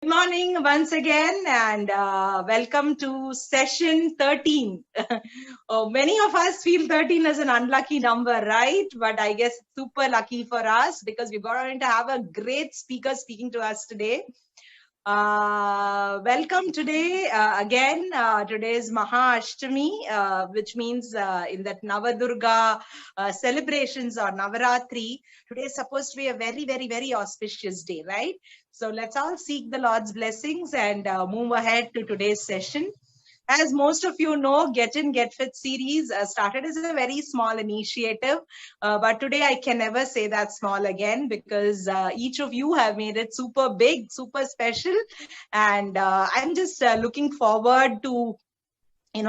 morning once again, and welcome to session 13. Many of us feel 13 as an unlucky number, right? But I guess it's super lucky for us because we're going to have a great speaker speaking to us today. Welcome today again. Today is Maha Ashtami, which means in that Navadurga celebrations or Navaratri. Today is supposed to be a very, very, very auspicious day, right? So let's all seek the Lord's blessings and move ahead to today's session. As most of you know, Get In, Get Fit series started as a very small initiative. But today I can never say that small again because each of you have made it super big, super special. And I'm just looking forward to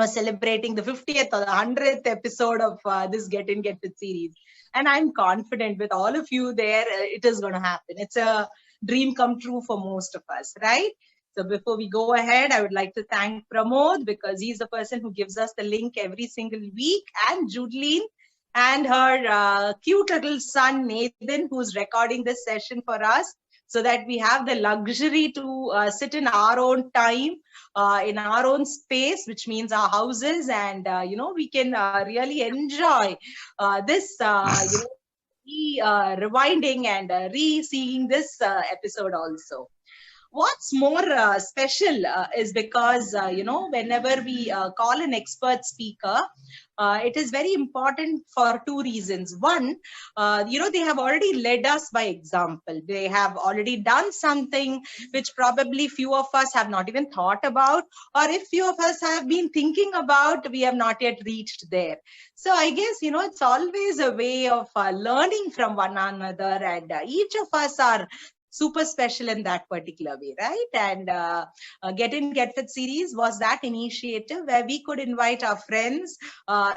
celebrating the 50th or the 100th episode of this Get In, Get Fit series. And I'm confident with all of you there, it is going to happen. It's a dream come true for most of us, right? So before we go ahead, I would like to thank Pramod because he's the person who gives us the link every single week, and Judeline and her cute little son, Nathan, who's recording this session for us so that we have the luxury to sit in our own time, in our own space, which means our houses, and, we can really enjoy this, rewinding and re-seeing this episode also. What's more special is because, whenever we call an expert speaker, it is very important for two reasons. One, they have already led us by example. They have already done something which probably few of us have not even thought about, or if few of us have been thinking about, we have not yet reached there. So I guess, it's always a way of learning from one another, and each of us are super special in that particular way, right? And Get In, Get Fit series was that initiative where we could invite our friends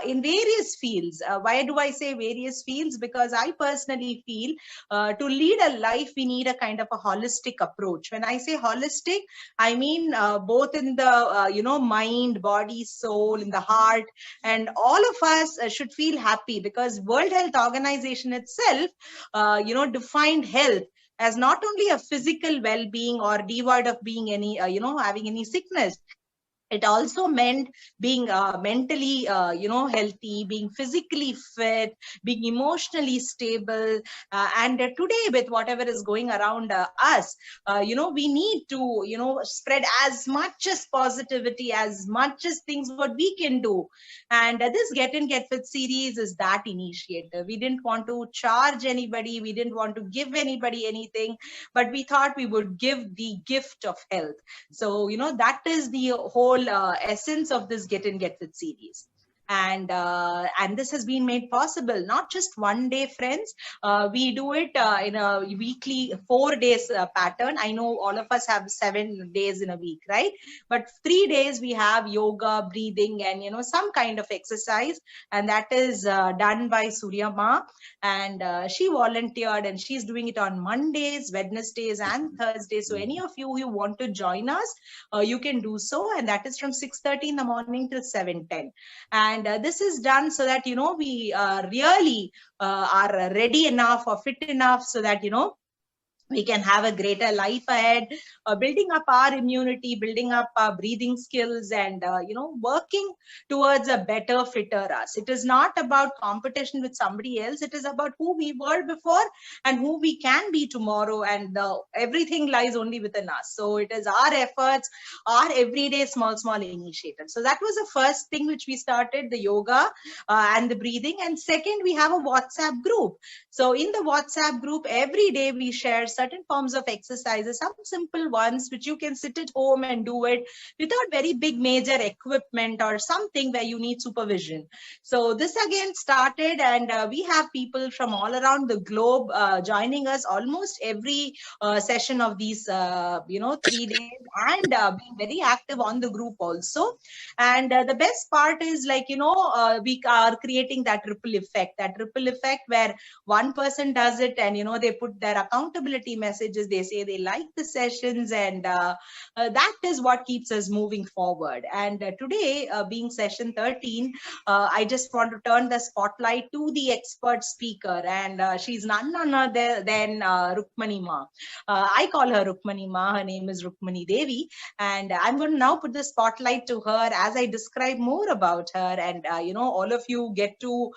in various fields. Why do I say various fields? Because I personally feel to lead a life, we need a kind of a holistic approach. When I say holistic, I mean both in the, mind, body, soul, in the heart, and all of us should feel happy because World Health Organization itself, defined health as not only a physical well-being or devoid of being any, having any sickness. It also meant being mentally, healthy, being physically fit, being emotionally stable. And today, with whatever is going around us, we need to, spread as much as positivity, as much as things what we can do. And this Get In, Get Fit series is that initiative. We didn't want to charge anybody. We didn't want to give anybody anything, but we thought we would give the gift of health. So, that is the whole essence of this Get In, Get Fit series. And this has been made possible not just one day, friends. We do it in a weekly 4 days pattern. I know all of us have 7 days in a week, right? But 3 days we have yoga, breathing, and some kind of exercise, and that is done by Surya Ma, and she volunteered, and she's doing it on Mondays, Wednesdays, and Thursdays. So any of you who want to join us, you can do so, and that is from 6:30 in the morning till 7:10. And this is done so that, we really are ready enough or fit enough so that, we can have a greater life ahead, building up our immunity, building up our breathing skills, and, working towards a better, fitter us. It is not about competition with somebody else. It is about who we were before and who we can be tomorrow. And everything lies only within us. So it is our efforts, our everyday small, small initiatives. So that was the first thing which we started, the yoga and the breathing. And second, we have a WhatsApp group. So in the WhatsApp group, every day we share certain forms of exercises, some simple ones which you can sit at home and do it without very big major equipment or something where you need supervision. So this again started, and we have people from all around the globe joining us almost every session of these 3 days, and being very active on the group also. And the best part is, we are creating that ripple effect where one person does it and they put their accountability positivity messages. They say they like the sessions, and that is what keeps us moving forward. And today, being session 13, I just want to turn the spotlight to the expert speaker, and she's none other than Rukmini Ma. I call her Rukmini Ma. Her name is Rukmini Devi, and I'm going to now put the spotlight to her as I describe more about her, and all of you get to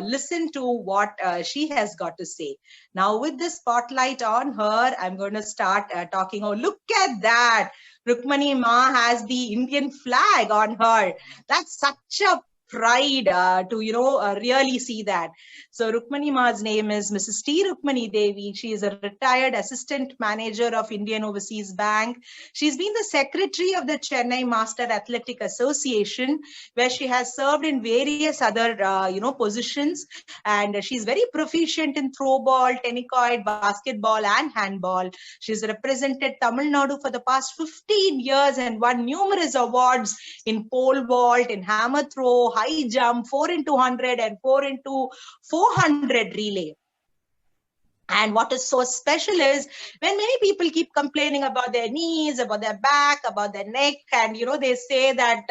listen to what she has got to say. Now, with the spotlight on her, I'm going to start talking. Oh, look at that! Rukmini Ma has the Indian flag on her. That's such a pride to really see that. So Rukmini Ma's name is Mrs. T. Rukmini Devi. She is a retired assistant manager of Indian Overseas Bank. She's been the secretary of the Chennai Master Athletic Association, where she has served in various other positions, and she's very proficient in throwball, tennis, basketball and handball. She's represented Tamil Nadu for the past 15 years and won numerous awards in pole vault, in hammer throw, high jump, 4 into 100 and 4 into 400 relay. And what is so special is when many people keep complaining about their knees, about their back, about their neck, and they say that,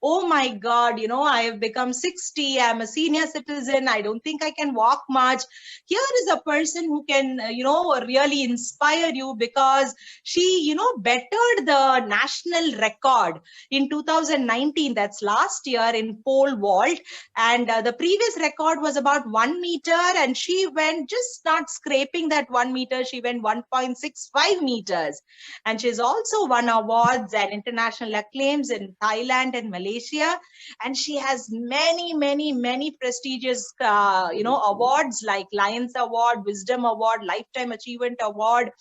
oh my God, I have become 60, I'm a senior citizen, I don't think I can walk much. Here is a person who can, really inspire you, because she, bettered the national record in 2019, that's last year, in pole vault. And the previous record was about 1 meter, and she went just not scraping that 1 meter, she went 1.65 meters. And she's also won awards and international acclaims in Thailand and Malaysia. And she has many prestigious, awards like Lions Award, Wisdom Award, Lifetime Achievement Award.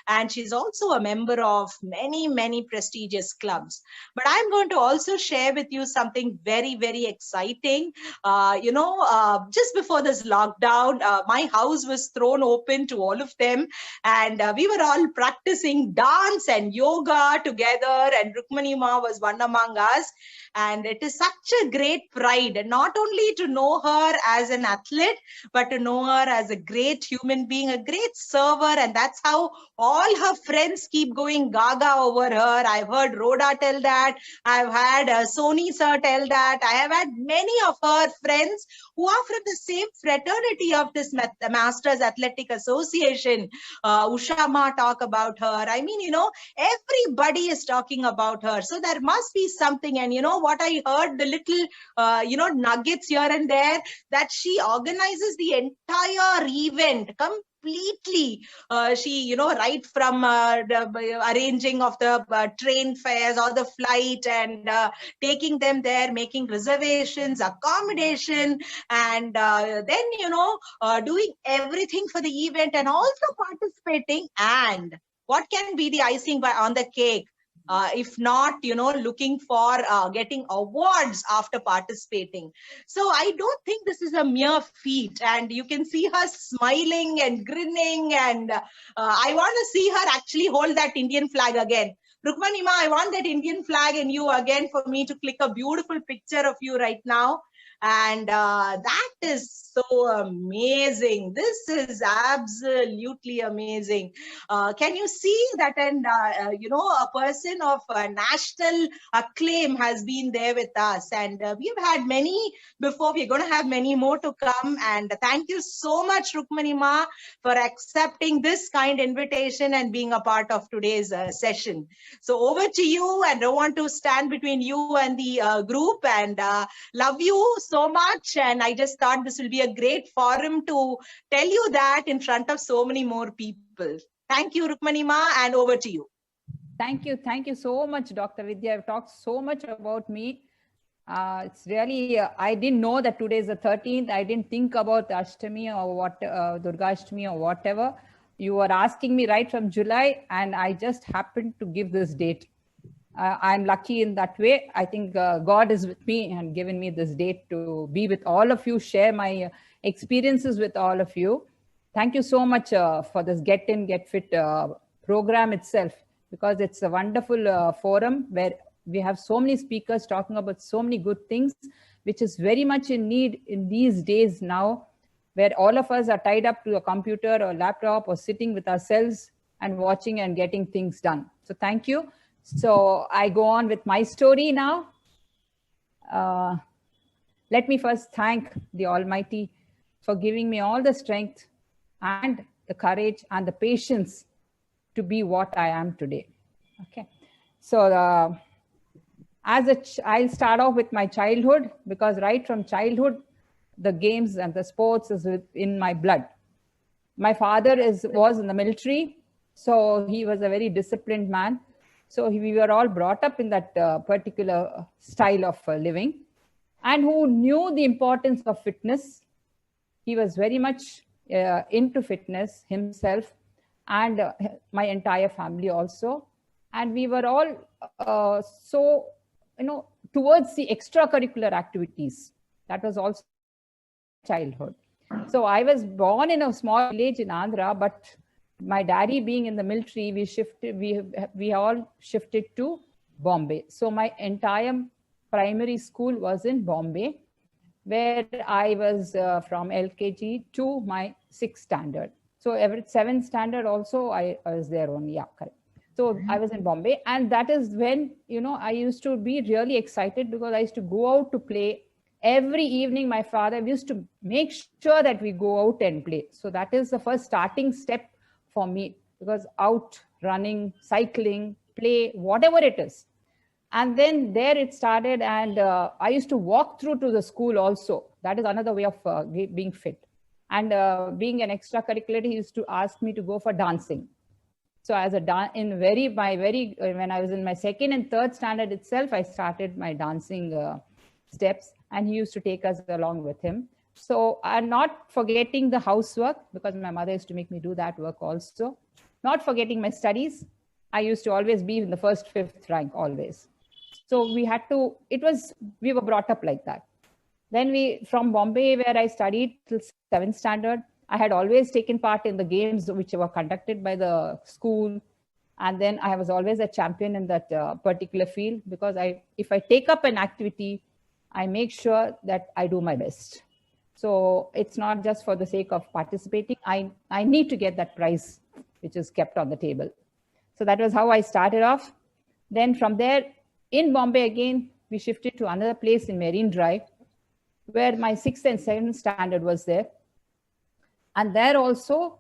And she's also a member of many prestigious clubs. But I'm going to also share with you something very exciting. Just before this lockdown, my house was thrown open to all of them, and we were all practicing dance and yoga together, and Rukmini Ma was one among us. And it is such a great pride, not only to know her as an athlete, but to know her as a great human being, a great server. And that's how all her friends keep going gaga over her. I've heard Rhoda tell that. I've had Sony sir tell that. I have had many of her friends who are from the same fraternity of this Masters Athletic Association. Usha Ma talk about her. I mean, everybody is talking about her. So there must be something. And what I heard, the little, nuggets here and there, that she organizes the entire event completely. She, right from the arranging of the train fares or the flight, and taking them there, making reservations, accommodation, and then, doing everything for the event, and also participating. And what can be the icing on the cake? If not, looking for getting awards after participating. So I don't think this is a mere feat. And you can see her smiling and grinning. And I want to see her actually hold that Indian flag again. Rukmini Ma, I want that Indian flag in you again for me to click a beautiful picture of you right now. And that is so amazing. This is absolutely amazing. Can you see that? And, a person of national acclaim has been there with us. And we've had many before. We're going to have many more to come. And thank you so much, Rukmini Ma, for accepting this kind invitation and being a part of today's session. So over to you. And I don't want to stand between you and the group. And love you so much. And I just thought this will be a great forum to tell you that in front of so many more people. Thank you, Rukmini Ma, and over to you. Thank you. Thank you so much, Dr. Vidya. You've talked so much about me. It's really, I didn't know that today is the 13th. I didn't think about Ashtami or what, Durga Ashtami or whatever. You were asking me right from July, and I just happened to give this date. I'm lucky in that way. I think God is with me and given me this date to be with all of you, share my experiences with all of you. Thank you so much for this Get In, Get Fit program itself, because it's a wonderful forum where we have so many speakers talking about so many good things, which is very much in need in these days now. where all of us are tied up to a computer or laptop or sitting with ourselves and watching and getting things done. So thank you. So I go on with my story now. Let me first thank the Almighty for giving me all the strength and the courage and the patience to be what I am today. Okay. So I'll start off with my childhood, because right from childhood, the games and the sports is in my blood. My father was in the military, so he was a very disciplined man. So we were all brought up in that particular style of living, and who knew the importance of fitness. He was very much into fitness himself, and my entire family also. And we were all so, towards the extracurricular activities. That was also childhood. So I was born in a small village in Andhra, but my daddy being in the military, we all shifted to Bombay. So my entire primary school was in Bombay, where I was from LKG to my 6th standard. So every 7th standard also I was there only. Yeah, correct. So I was in Bombay, and that is when, I used to be really excited, because I used to go out to play. Every evening, my father used to make sure that we go out and play. So that is the first starting step for me, because out running, cycling, play, whatever it is. And then there it started, and I used to walk through to the school also. That is another way of being fit. And being an extracurricular, he used to ask me to go for dancing. So as when I was in my 2nd and 3rd standard itself, I started my dancing steps, and he used to take us along with him. So I'm not forgetting the housework, because my mother used to make me do that work also. Not forgetting my studies. I used to always be in the 1st, 5th rank always. So we were brought up like that. Then from Bombay, where I studied till 7th standard, I had always taken part in the games which were conducted by the school. And then I was always a champion in that particular field, because if I take up an activity, I make sure that I do my best. So it's not just for the sake of participating. I need to get that prize, which is kept on the table. So that was how I started off. Then from there, in Bombay again, we shifted to another place in Marine Drive, where my 6th and 7th standard was there. And there also,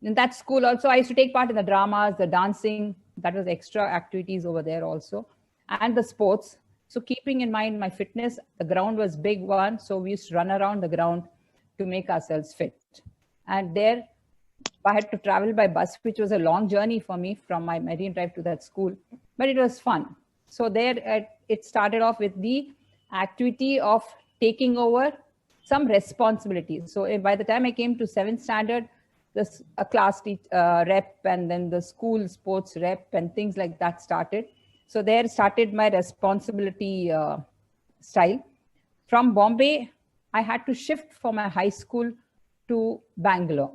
in that school also, I used to take part in the dramas, the dancing. That was extra activities over there also, and the sports. So keeping in mind my fitness, the ground was big one. So we used to run around the ground to make ourselves fit. And there, I had to travel by bus, which was a long journey for me from my Marine Drive to that school, but it was fun. So there, it started off with the activity of taking over some responsibilities. So by the time I came to 7th standard, a class rep, and then the school sports rep and things like that started. So there started my responsibility style. From Bombay, I had to shift from my high school to Bangalore.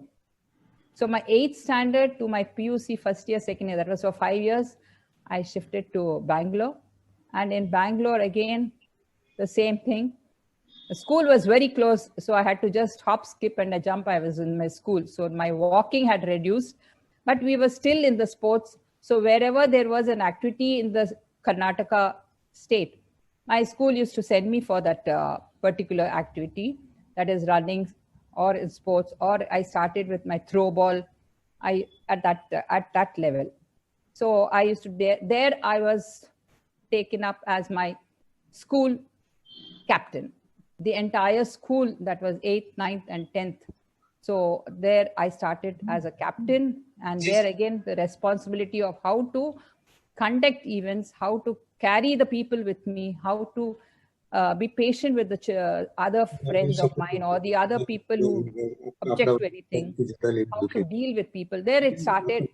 So my 8th standard to my PUC 1st year, 2nd year, that was for 5 years, I shifted to Bangalore. And in Bangalore, again, the same thing. The school was very close, so I had to just hop, skip, and a jump. I was in my school. So my walking had reduced, but we were still in the sports. So wherever there was an activity in the Karnataka state, my school used to send me for that particular activity, that is running or in sports, or I started with my throw ball at that level. So I used to, there I was taken up as my school captain. The entire school, that was 8th, 9th, and 10th. So there I started as a captain, and there again, the responsibility of how to conduct events, how to carry the people with me, how to be patient with the other friends of mine or the other people who object to anything, how to deal with people. There it started.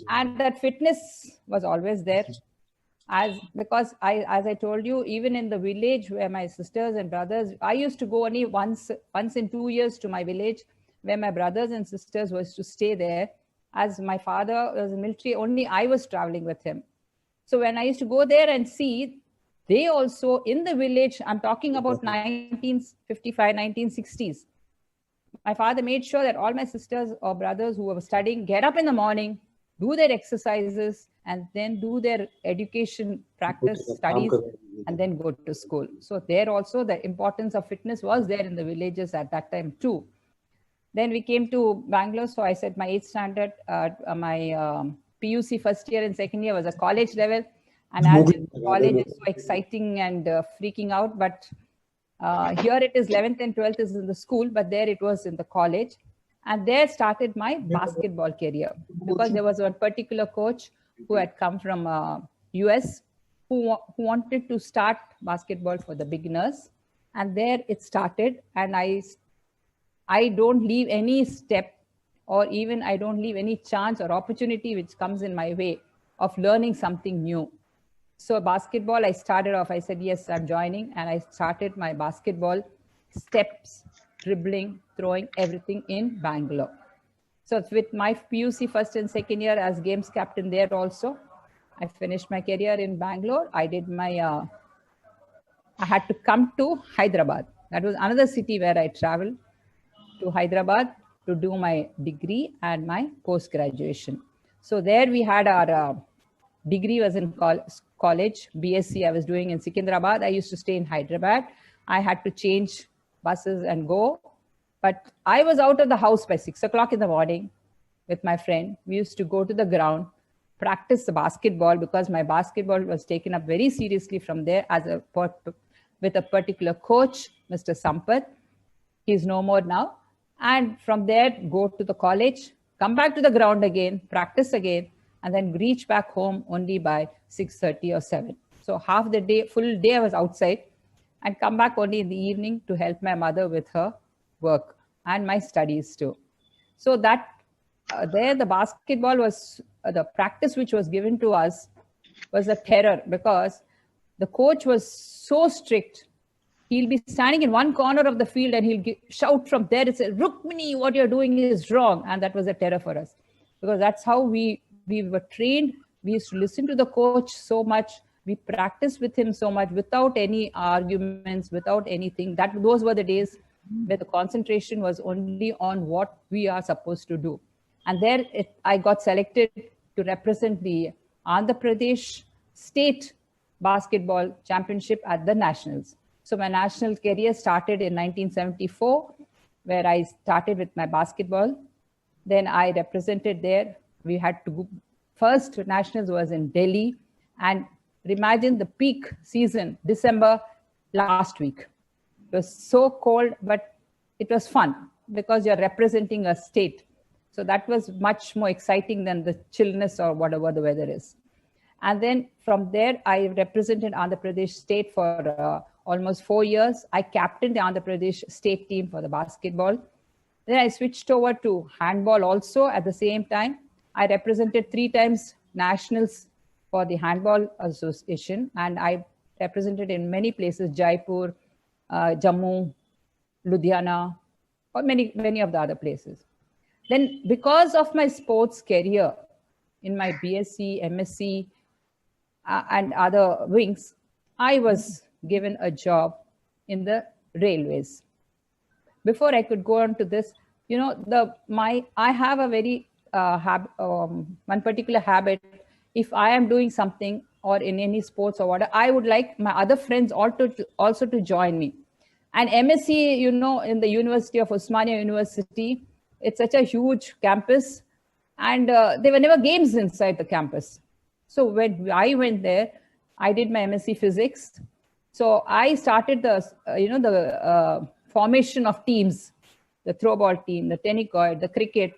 And that fitness was always there. Because as I told you, even in the village where my sisters and brothers, I used to go only once in 2 years to my village, where my brothers and sisters was to stay there. As my father was in the military, only I was traveling with him. So when I used to go there and see, they also in the village, I'm talking about 1955, 1960s, My father made sure that all my sisters or brothers who were studying get up in the morning, do their exercises, and then do their education, practice, studies, and then go to school. So there also the importance of fitness was there in the villages at that time too. Then we came to Bangalore. So I said my 8th standard, my PUC first year and second year was a college level. And as in college is so exciting and freaking out. But here it is 11th and 12th is in the school, but there it was in the college. And there started my basketball career, because there was one particular coach who had come from US who wanted to start basketball for the beginners. And there it started. And I don't leave any step, or even I don't leave any chance or opportunity which comes in my way of learning something new. So basketball, I started off, I said, yes, I'm joining. And I started my basketball steps, dribbling, throwing, everything in Bangalore. So with my PUC first and second year as games captain there also, I finished my career in Bangalore. I did my, I had to come to Hyderabad. That was another city where I traveled to Hyderabad to do my degree and my post-graduation. So there we had our degree was in college, BSc I was doing in Secunderabad. I used to stay in Hyderabad. I had to change buses and go. But I was out of the house by 6 o'clock in the morning with my friend. We used to go to the ground, practice the basketball, because my basketball was taken up very seriously from there as with a particular coach, Mr. Sampath. He's no more now. And from there, go to the college, come back to the ground again, practice again, and then reach back home only by 6:30 or 7. So half the day, full day I was outside, and come back only in the evening to help my mother with her work and my studies too. So that there the basketball was, the practice which was given to us was a terror, because the coach was so strict. He'll be standing in one corner of the field and he'll shout from there and say, Rukmini, what you're doing is wrong. And that was a terror for us, because that's how we were trained. We used to listen to the coach so much. We practiced with him so much without any arguments, without anything. Those were the days where the concentration was only on what we are supposed to do. And there I got selected to represent the Andhra Pradesh State Basketball Championship at the Nationals. So my national career started in 1974, where I started with my basketball. Then I represented there. We had to go. First nationals was in Delhi. And imagine the peak season, December last week. It was so cold, but it was fun because you're representing a state. So that was much more exciting than the chillness or whatever the weather is. And then from there, I represented Andhra Pradesh state for almost 4 years. I captained the Andhra Pradesh state team for the basketball. Then I switched over to handball also at the same time. I represented 3 times nationals for the Handball Association, and I represented in many places, Jaipur, Jammu, Ludhiana, or many of the other places. Then because of my sports career in my BSc, MSc, and other wings, I was given a job in the railways. Before I could go on to this, you know, I have a very one particular habit. If I am doing something or in any sports or whatever, I would like my other friends also to join me. And MSc, you know, in the University of Osmania University, it's such a huge campus, and there were never games inside the campus. So when I went there, I did my MSc Physics. So I started the formation of teams, the throwball team, the tennis-court, the cricket,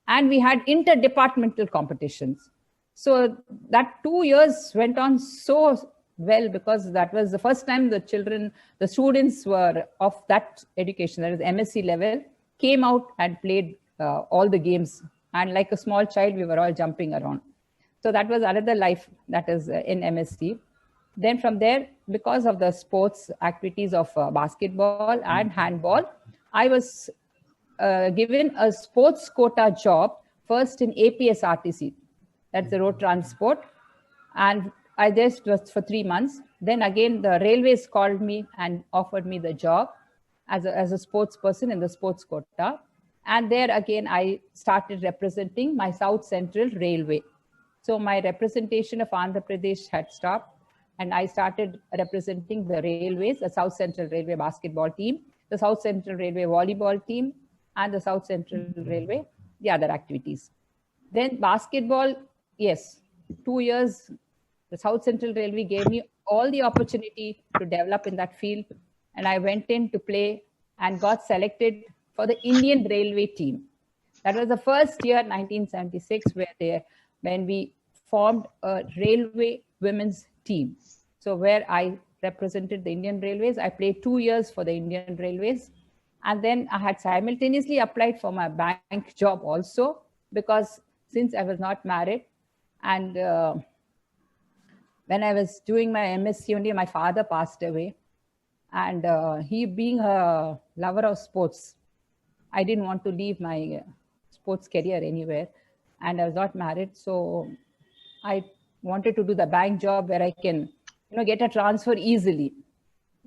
and we had interdepartmental competitions. So that 2 years went on so well, because that was the first time the students were of that education, that is MSc level, came out and played all the games. And like a small child, we were all jumping around. So that was another life that is in MSc. Then from there, because of the sports activities of basketball and handball, I was given a sports quota job first in APSRTC, that's the road transport. And I just was for 3 months. Then again, the railways called me and offered me the job. as a sports person in the sports quota. And there again, I started representing my South Central Railway. So my representation of Andhra Pradesh had stopped, and I started representing the railways, the South Central Railway basketball team, the South Central Railway volleyball team, and the South Central Railway, the other activities. Then basketball, yes, 2 years, the South Central Railway gave me all the opportunity to develop in that field. And I went in to play and got selected for the Indian Railway team. That was the first year, 1976, when we formed a railway women's team. So where I represented the Indian Railways, I played 2 years for the Indian Railways. And then I had simultaneously applied for my bank job also, because since I was not married, and when I was doing my MSc only, my father passed away. And he being a lover of sports, I didn't want to leave my sports career anywhere. And I was not married. So I wanted to do the bank job where I can, get a transfer easily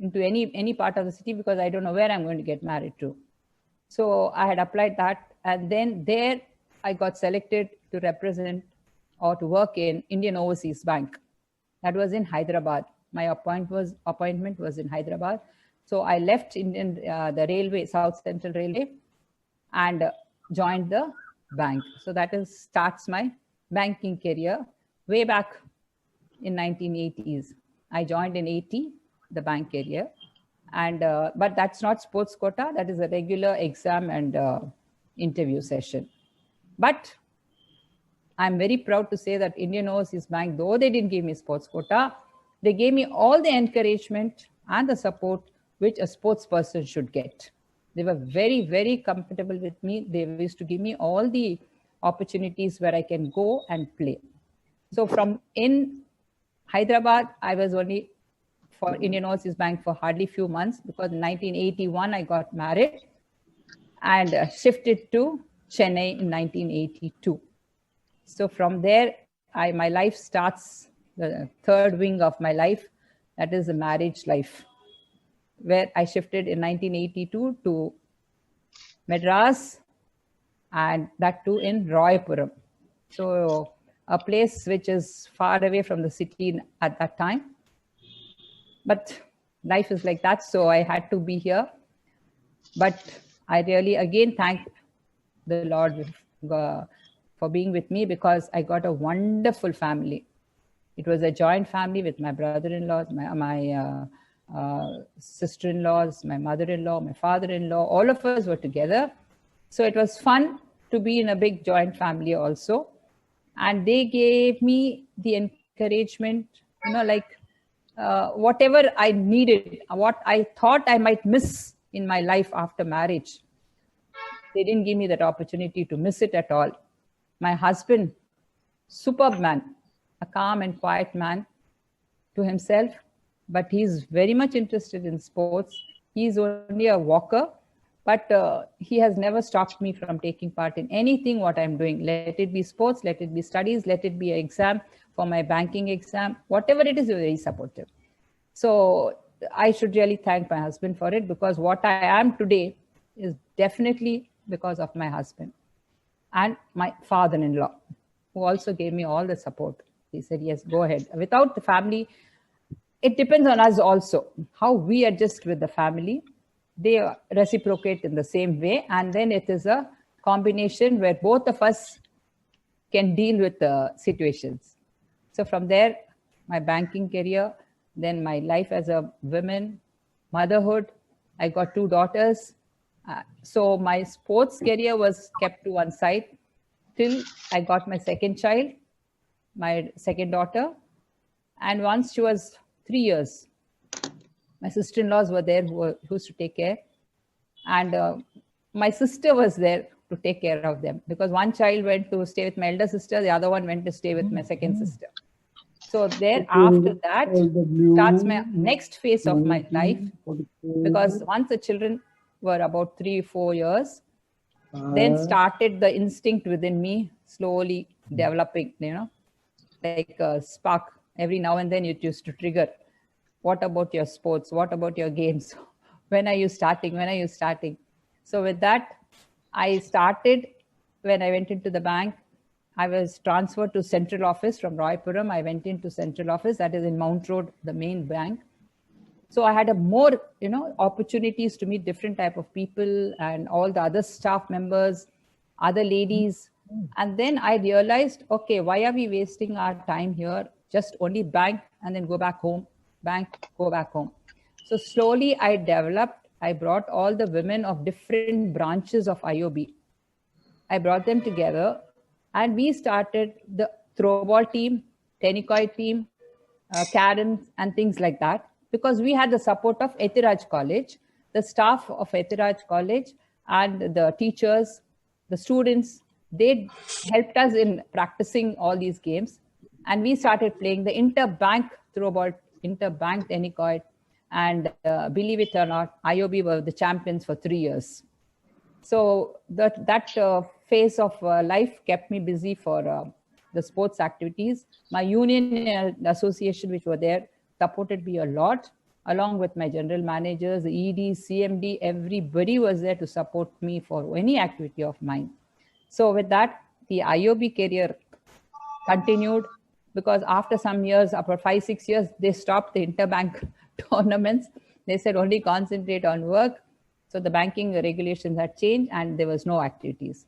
into any part of the city, because I don't know where I'm going to get married to. So I had applied that. And then there I got selected to represent or to work in Indian Overseas Bank. That was in Hyderabad. My appointment was in Hyderabad. So I left the railway, South Central Railway, and joined the bank. So that starts my banking career way back in 1980s. I joined in 80, the bank career. And but that's not sports quota. That is a regular exam and interview session. But I'm very proud to say that Indian Overseas Bank, though they didn't give me sports quota, they gave me all the encouragement and the support which a sports person should get. They were very, very comfortable with me. They used to give me all the opportunities where I can go and play. So from in Hyderabad, I was only for Indian Overseas Bank for hardly few months, because in 1981, I got married and shifted to Chennai in 1982. So from there, my life starts, the third wing of my life, that is the marriage life, where I shifted in 1982 to Madras, and that too in Royapuram. So a place which is far away from the city at that time. But life is like that, so I had to be here. But I really again thank the Lord for being with me, because I got a wonderful family. It was a joint family with my brother-in-laws, my sister-in-laws, my mother-in-law, my father-in-law. All of us were together. So it was fun to be in a big joint family also. And they gave me the encouragement, whatever I needed, what I thought I might miss in my life after marriage. They didn't give me that opportunity to miss it at all. My husband, superb man, a calm and quiet man to himself, but he's very much interested in sports. He's only a walker, but he has never stopped me from taking part in anything what I'm doing. Let it be sports, let it be studies, let it be an exam for my banking exam, whatever it is, he's very supportive. So I should really thank my husband for it, because what I am today is definitely because of my husband and my father-in-law, who also gave me all the support. He said, yes, go ahead. Without the family, it depends on us also, how we adjust with the family. They reciprocate in the same way. And then it is a combination where both of us can deal with the situations. So from there, my banking career, then my life as a woman, motherhood. I got 2 daughters. So my sports career was kept to one side till I got my second child, my second daughter. And once she was 3 years, my sister-in-laws were there who used to take care. And my sister was there to take care of them, because one child went to stay with my elder sister, the other one went to stay with my second sister. So there, after that, starts my next phase of my life, because once the children were about 3-4 years, then started the instinct within me slowly developing, like a spark. Every now and then it used to trigger. What about your sports? What about your games? when are you starting? When are you starting? So with that, I started when I went into the bank. I was transferred to central office from Roypuram. I went into central office, that is in Mount Road, the main bank. So I had a more, opportunities to meet different type of people and all the other staff members, other ladies. And then I realized, okay, why are we wasting our time here? Just only bank and then go back home, bank, go back home. So slowly I brought all the women of different branches of IOB. I brought them together and we started the throwball team, tennis team, Karens and things like that, because we had the support of Etiraj College, the staff of Etiraj College and the teachers, the students, they helped us in practicing all these games. And we started playing the inter-bank throwball, inter-bank tennis, and believe it or not, IOB were the champions for 3 years. So that phase of life kept me busy for the sports activities. My union association, which were there, supported me a lot, along with my general managers, the ED, CMD, everybody was there to support me for any activity of mine. So with that, the IOB career continued, because after some years, after 5-6 years, they stopped the interbank tournaments. They said only concentrate on work. So the banking regulations had changed and there was no activities.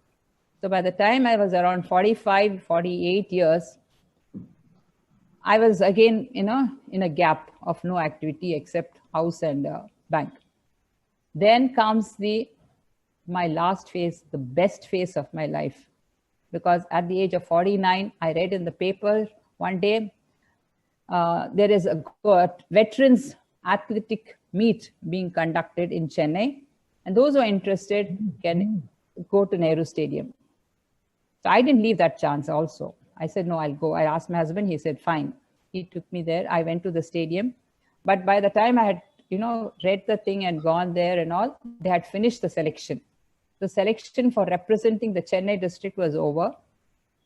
So by the time I was around 45, 48 years, I was again, in a gap of no activity except house and bank. Then comes my last phase, the best phase of my life. Because at the age of 49, I read in the paper one day, there is a veterans athletic meet being conducted in Chennai. And those who are interested can go to Nehru Stadium. So I didn't leave that chance also. I said, no, I'll go. I asked my husband. He said, fine. He took me there. I went to the stadium. But by the time I had, read the thing and gone there and all, they had finished the selection. The selection for representing the Chennai district was over.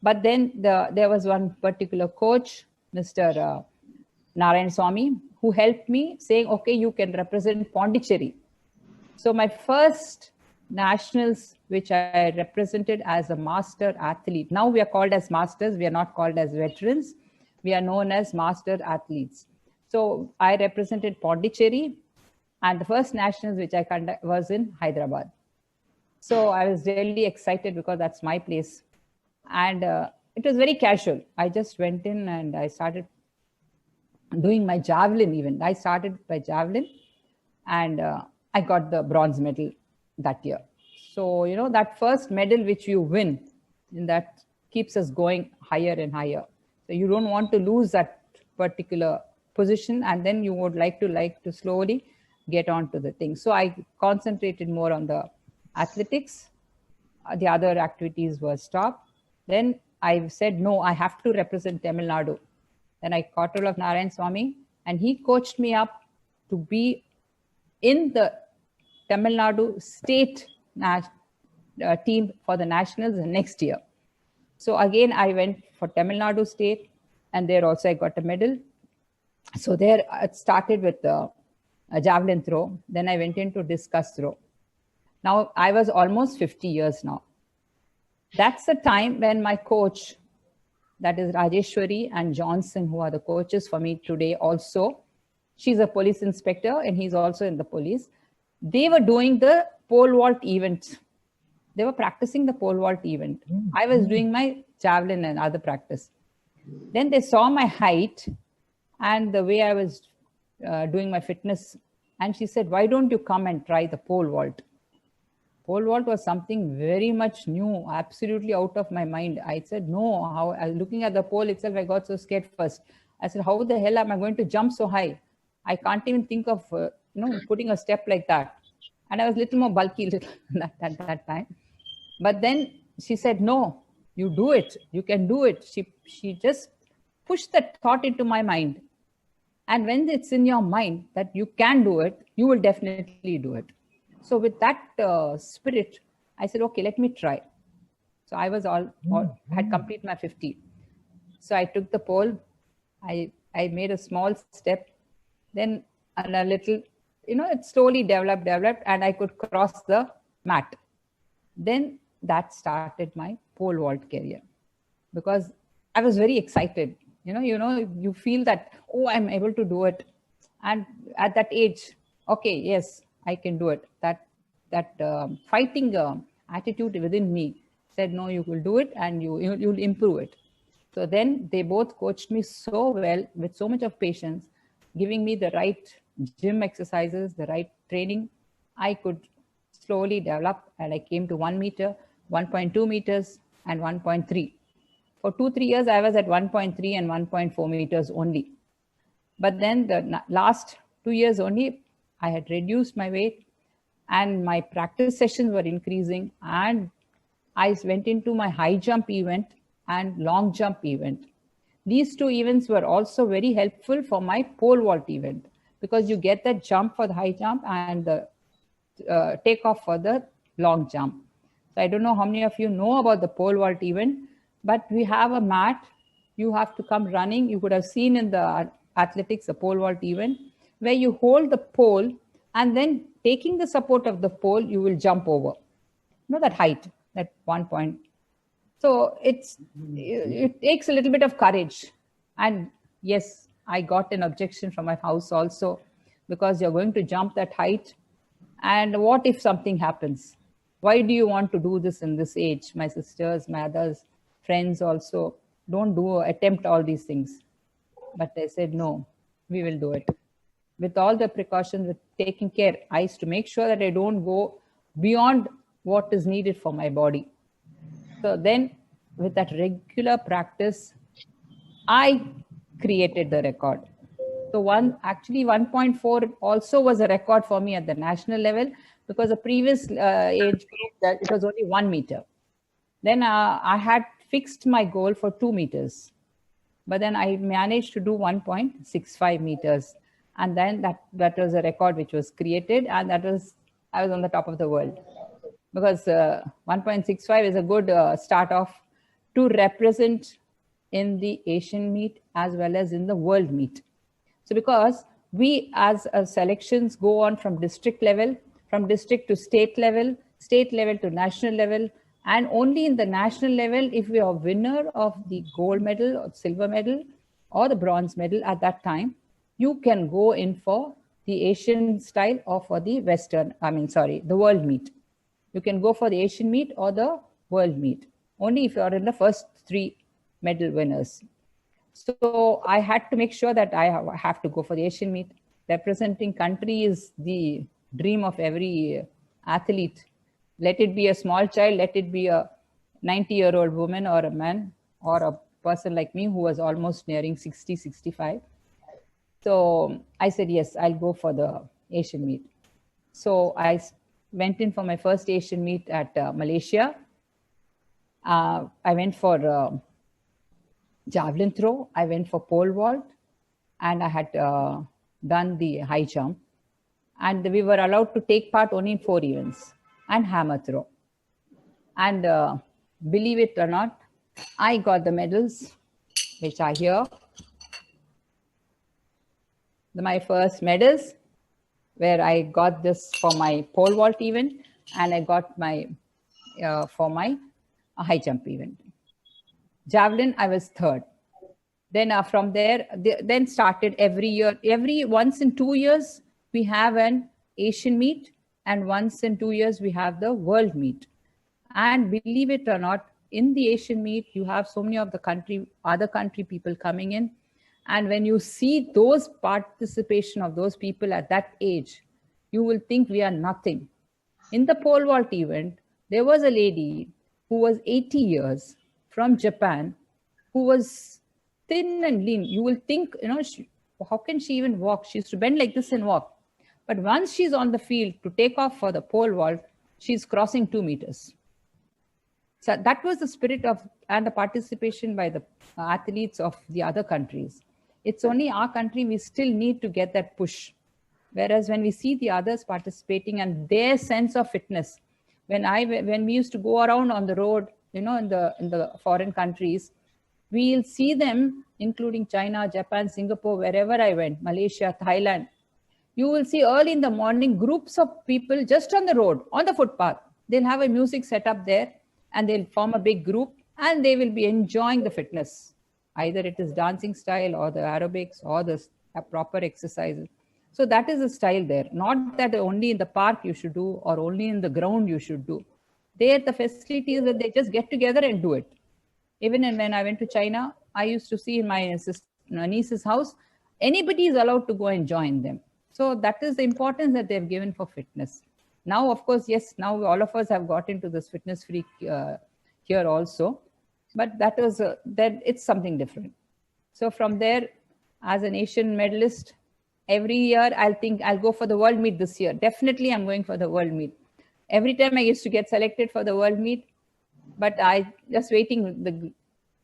But then there was one particular coach, Mr. Narayan Swamy, who helped me saying, okay, you can represent Pondicherry. So my first nationals, which I represented as a master athlete. Now we are called as masters. We are not called as veterans. We are known as master athletes. So I represented Pondicherry, and the first nationals which I conducted was in Hyderabad. So I was really excited because that's my place. And it was very casual. I just went in and I started doing my javelin even. I started by javelin and I got the bronze medal that year. So, that first medal which you win, that keeps us going higher and higher. So you don't want to lose that particular position, and then you would like to slowly get on to the thing. So I concentrated more on the athletics. The other activities were stopped. Then I said, no, I have to represent Tamil Nadu. Then I caught hold of Narayan Swamy, and he coached me up to be in the Tamil Nadu state team for the nationals the next year. So again, I went for Tamil Nadu state, and there also I got a medal. So there it started with a javelin throw. Then I went into discus throw. Now I was almost 50 years now. That's the time when my coach, that is Rajeshwari and Johnson, who are the coaches for me today also. She's a police inspector and he's also in the police. They were doing the pole vault event. They were practicing the pole vault event. I was doing my javelin and other practice. Then they saw my height and the way I was doing my fitness. And she said, why don't you come and try the pole vault? Pole vault was something very much new, absolutely out of my mind. I said, no, how? Looking at the pole itself, I got so scared first. I said, how the hell am I going to jump so high? I can't even think of, putting a step like that. And I was a little more bulky at that time. But then she said, no, you do it. You can do it. She just pushed that thought into my mind. And when it's in your mind that you can do it, you will definitely do it. So with that spirit, I said, okay, let me try. So I was had completed my 50. So I took the pole. I made a small step, then a little it slowly developed, and I could cross the mat. Then that started my pole vault career, because I was very excited. You feel that, oh, I'm able to do it. And at that age, okay, yes, I can do it. That fighting attitude within me said, no, you will do it, and you'll improve it. So then they both coached me so well with so much of patience, giving me the right gym exercises, the right training. I could slowly develop, and I came to 1 meter, 1.2 meters, and 1.3. For 2-3 years, I was at 1.3 and 1.4 meters only. But then the last 2 years only, I had reduced my weight, and my practice sessions were increasing, and I went into my high jump event and long jump event. These two events were also very helpful for my pole vault event, because you get that jump for the high jump and the takeoff for the long jump. So I don't know how many of you know about the pole vault event, but we have a mat. You have to come running. You could have seen in the athletics, the pole vault event, where you hold the pole, and then taking the support of the pole, you will jump over. That height, that 1 point. So it takes a little bit of courage. And yes, I got an objection from my house also, because you're going to jump that height. And what if something happens? Why do you want to do this in this age? My sisters, my others, friends also, don't attempt all these things. But I said, no, we will do it. With all the precautions, with taking care, I used to make sure that I don't go beyond what is needed for my body. So then with that regular practice, I created the record. So 1.4 also was a record for me at the national level, because the previous age group, that it was only 1 meter. Then I had fixed my goal for 2 meters, but then I managed to do 1.65 meters. And then that was a record which was created, and I was on the top of the world, because 1.65 is a good start off to represent in the Asian meet as well as in the world meet. So because we as selections go on from district level, from district to state level to national level, and only in the national level, if we are winner of the gold medal or silver medal or the bronze medal at that time, you can go in for the Asian style or for the the world meet. You can go for the Asian meet or the world meet, only if you are in the first 3 medal winners. So I had to make sure that I have to go for the Asian meet. Representing country is the dream of every athlete. Let it be a small child, let it be a 90-year-old woman or a man, or a person like me who was almost nearing 60, 65. So I said, yes, I'll go for the Asian meet. So I went in for my first Asian meet at Malaysia. I went for javelin throw, I went for pole vault, and I had done the high jump. And we were allowed to take part only in 4 events, and hammer throw. And believe it or not, I got the medals, which are here. My first medals, where I got this for my pole vault event, and I got my for my high jump event. Javelin, I was 3rd. Then from there, then started every year. Once in 2 years, we have an Asian meet, and once in 2 years, we have the world meet. And believe it or not, in the Asian meet, you have so many of the other country people coming in. And when you see those participation of those people at that age, you will think we are nothing. In the pole vault event, there was a lady who was 80 years from Japan, who was thin and lean. You will think, how can she even walk? She used to bend like this and walk. But once she's on the field to take off for the pole vault, she's crossing 2 meters. So that was the spirit and the participation by the athletes of the other countries. It's only our country, we still need to get that push. Whereas when we see the others participating and their sense of fitness, when we used to go around on the road, in the foreign countries, we'll see them, including China, Japan, Singapore, wherever I went, Malaysia, Thailand, You will see early in the morning groups of people just on the road, on the footpath. They'll have a music set up there and they'll form a big group and they will be enjoying the fitness. Either it is dancing style or the aerobics or the proper exercises. So that is the style there. Not that only in the park you should do or only in the ground you should do. There, the facility is that they just get together and do it. Even when I went to China, I used to see in my niece's house, anybody is allowed to go and join them. So that is the importance that they've given for fitness. Now, of course, yes, now all of us have got into this fitness freak here also, but that was that it's something different. So from there, as an Asian medalist, every year I'll think I'll go for the world meet this year. Definitely, I'm going for the world meet. Every time I used to get selected for the world meet, but I just waiting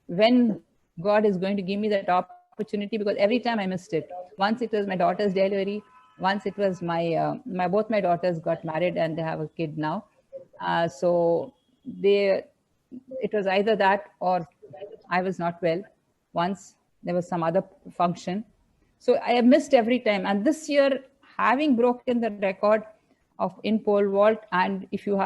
when God is going to give me that opportunity, because every time I missed it. Once it was my daughter's delivery, once it was my both my daughters got married and they have a kid now. So it was either that or I was not well. Once there was some other function. So I have missed every time. And this year, having broken the record of in pole vault, and if you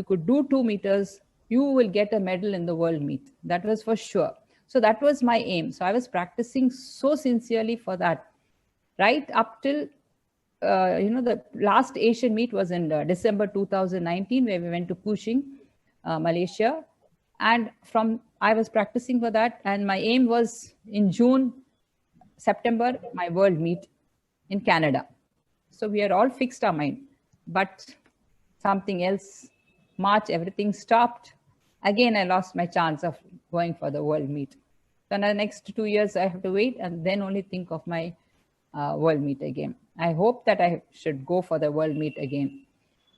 could do 2 meters, you will get a medal in the world meet. That was for sure. So that was my aim. So I was practicing so sincerely for that, right up till the last Asian meet was in December 2019, where we went to Kuching, Malaysia. And I was practicing for that. And my aim was in September, my world meet in Canada. So we are all fixed our mind, but something else, March, everything stopped. Again, I lost my chance of going for the world meet. So in the next 2 years, I have to wait and then only think of my world meet again. I hope that I should go for the world meet again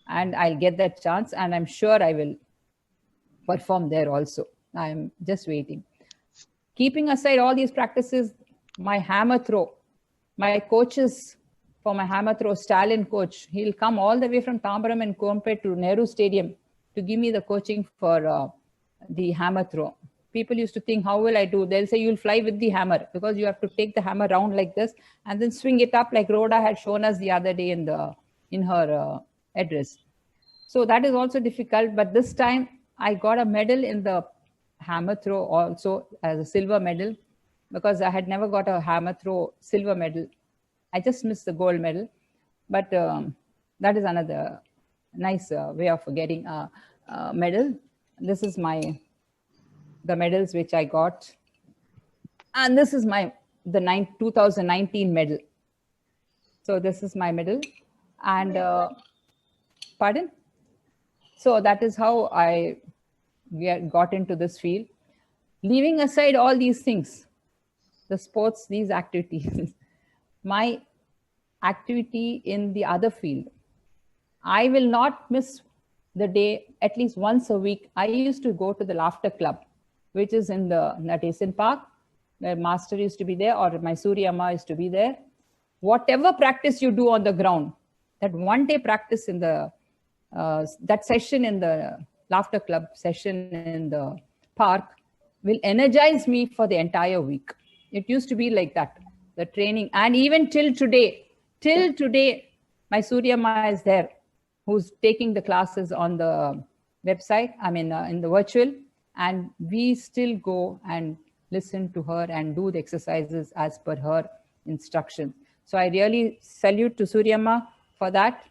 and I'll get that chance, and I'm sure I will perform there also. I'm just waiting. Keeping aside all these practices, my hammer throw, my coaches for my hammer throw, Stalin coach, he'll come all the way from Tambaram and Coimbatore to Nehru Stadium to give me the coaching for the hammer throw. People used to think, how will I do? They'll say, you'll fly with the hammer, because you have to take the hammer round like this and then swing it up like Rhoda had shown us the other day in her address. So that is also difficult. But this time I got a medal in the hammer throw also, as a silver medal, because I had never got a hammer throw silver medal. I just missed the gold medal. But that is another nice way of getting a medal. This is the medals which I got. And this is the 2019 medal. So this is my medal. And pardon? So that is how I got into this field. Leaving aside all these things, the sports, these activities, my activity in the other field, I will not miss the day at least once a week. I used to go to the Laughter Club, which is in the Natesan Park, where Master used to be there, or my Surya Amma used to be there. Whatever practice you do on the ground, that one day practice in the that session in the Laughter Club session in the park will energize me for the entire week. It used to be like that, the training. And even till today, my Surya Amma is there, who's taking the classes on the website, in the virtual, and we still go and listen to her and do the exercises as per her instructions. So I really salute to Surya Amma for that.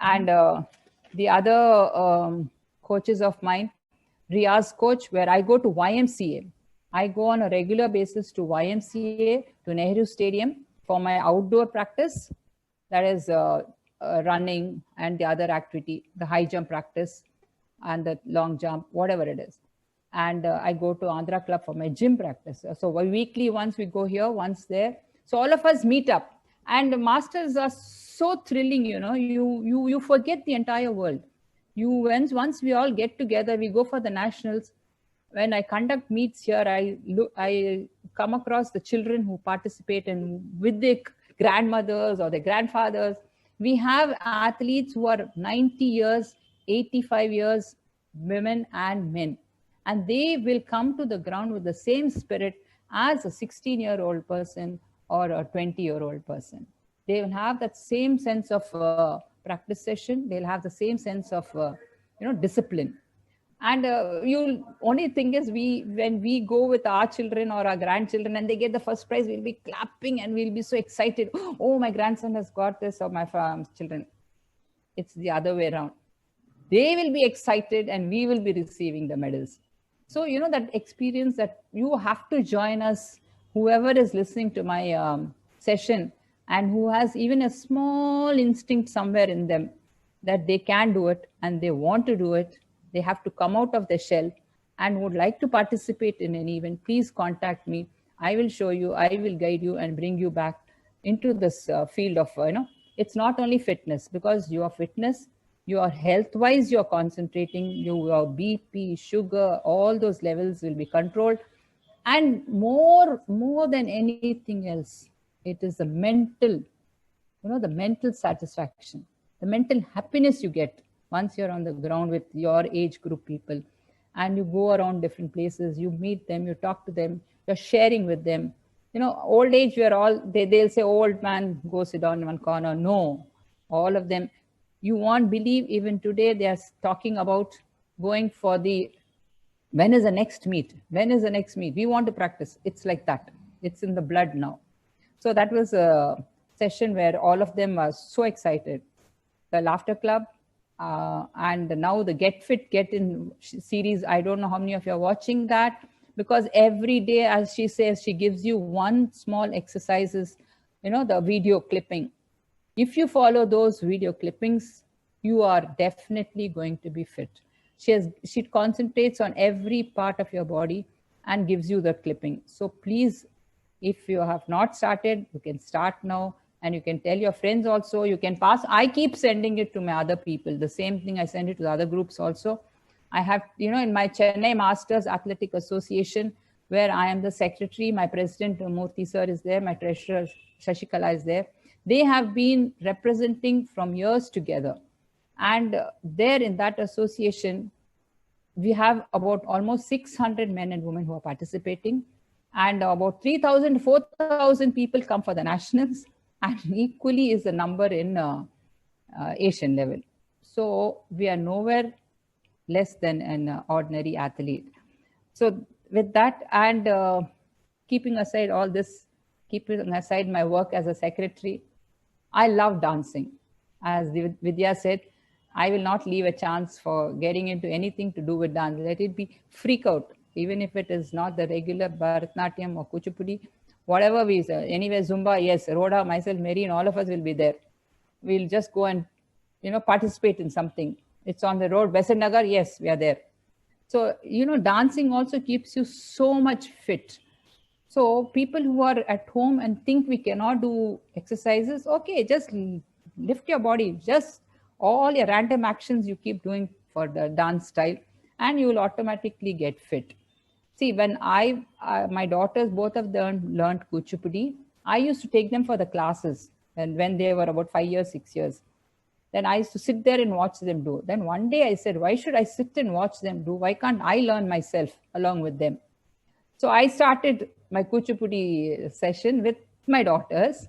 And the other coaches of mine, Riya's coach, where I go to YMCA. I go on a regular basis to YMCA, to Nehru Stadium for my outdoor practice. That is running and the other activity, the high jump practice and the long jump, whatever it is. And I go to Andhra Club for my gym practice. So weekly once we go here, once there. So all of us meet up. And the masters are so thrilling, you forget the entire world. Once we all get together, we go for the nationals. When I conduct meets here, I come across the children who participate with their grandmothers or their grandfathers. We have athletes who are 90 years, 85 years, women and men. And they will come to the ground with the same spirit as a 16-year-old person or a 20-year-old person. They will have that same sense of practice session. They'll have the same sense of, discipline. And you'll only thing is, when we go with our children or our grandchildren and they get the first prize, we'll be clapping and we'll be so excited. Oh, my grandson has got this, or my children. It's the other way around. They will be excited and we will be receiving the medals. So, that experience that you have to join us, whoever is listening to my session and who has even a small instinct somewhere in them that they can do it and they want to do it, they have to come out of their shell and would like to participate in an event, please contact me. I will show you, I will guide you and bring you back into this field of, it's not only fitness, because your fitness, your health-wise, you're concentrating, your BP, sugar, all those levels will be controlled. And more than anything else, it is the mental, the mental satisfaction, the mental happiness you get once you're on the ground with your age group people and you go around different places, you meet them, you talk to them, you're sharing with them. Old age, we're all, they'll say, old man, go sit down in one corner. No, all of them, you won't believe, even today, they are talking about going for when is the next meet? When is the next meet? We want to practice. It's like that. It's in the blood now. So that was a session where all of them are so excited. The Laughter Club, and now the Get Fit, Get In series. I don't know how many of you are watching that, because every day, as she says, she gives you one small exercises, the video clipping. If you follow those video clippings, you are definitely going to be fit. She concentrates on every part of your body and gives you the clipping. So please, if you have not started, you can start now. And you can tell your friends also, you can pass. I keep sending it to my other people. The same thing, I send it to the other groups also. I have, in my Chennai Masters Athletic Association, where I am the secretary, my president, Murthy sir, is there, my treasurer, Shashikala, is there. They have been representing from years together. And there in that association, we have about almost 600 men and women who are participating. And about 3,000 to 4,000 people come for the nationals. And equally is the number in Asian level. So we are nowhere less than an ordinary athlete. So with that, and keeping aside all this, keeping aside my work as a secretary, I love dancing. As Vidyaa said, I will not leave a chance for getting into anything to do with dance. Let it be freak out, even if it is not the regular Bharatanatyam or Kuchipudi. Whatever we say, anyway, Zumba, yes, Rhoda, myself, Mary, and all of us will be there. We'll just go and, participate in something. It's on the road, Besant Nagar, yes, we are there. So, dancing also keeps you so much fit. So people who are at home and think we cannot do exercises, okay, just lift your body. Just all your random actions you keep doing for the dance style and you will automatically get fit. See, when my daughters, both of them learned Kuchipudi, I used to take them for the classes. And when they were about 5 years, 6 years, then I used to sit there and watch them do. Then one day I said, why should I sit and watch them do? Why can't I learn myself along with them? So I started my Kuchipudi session with my daughters.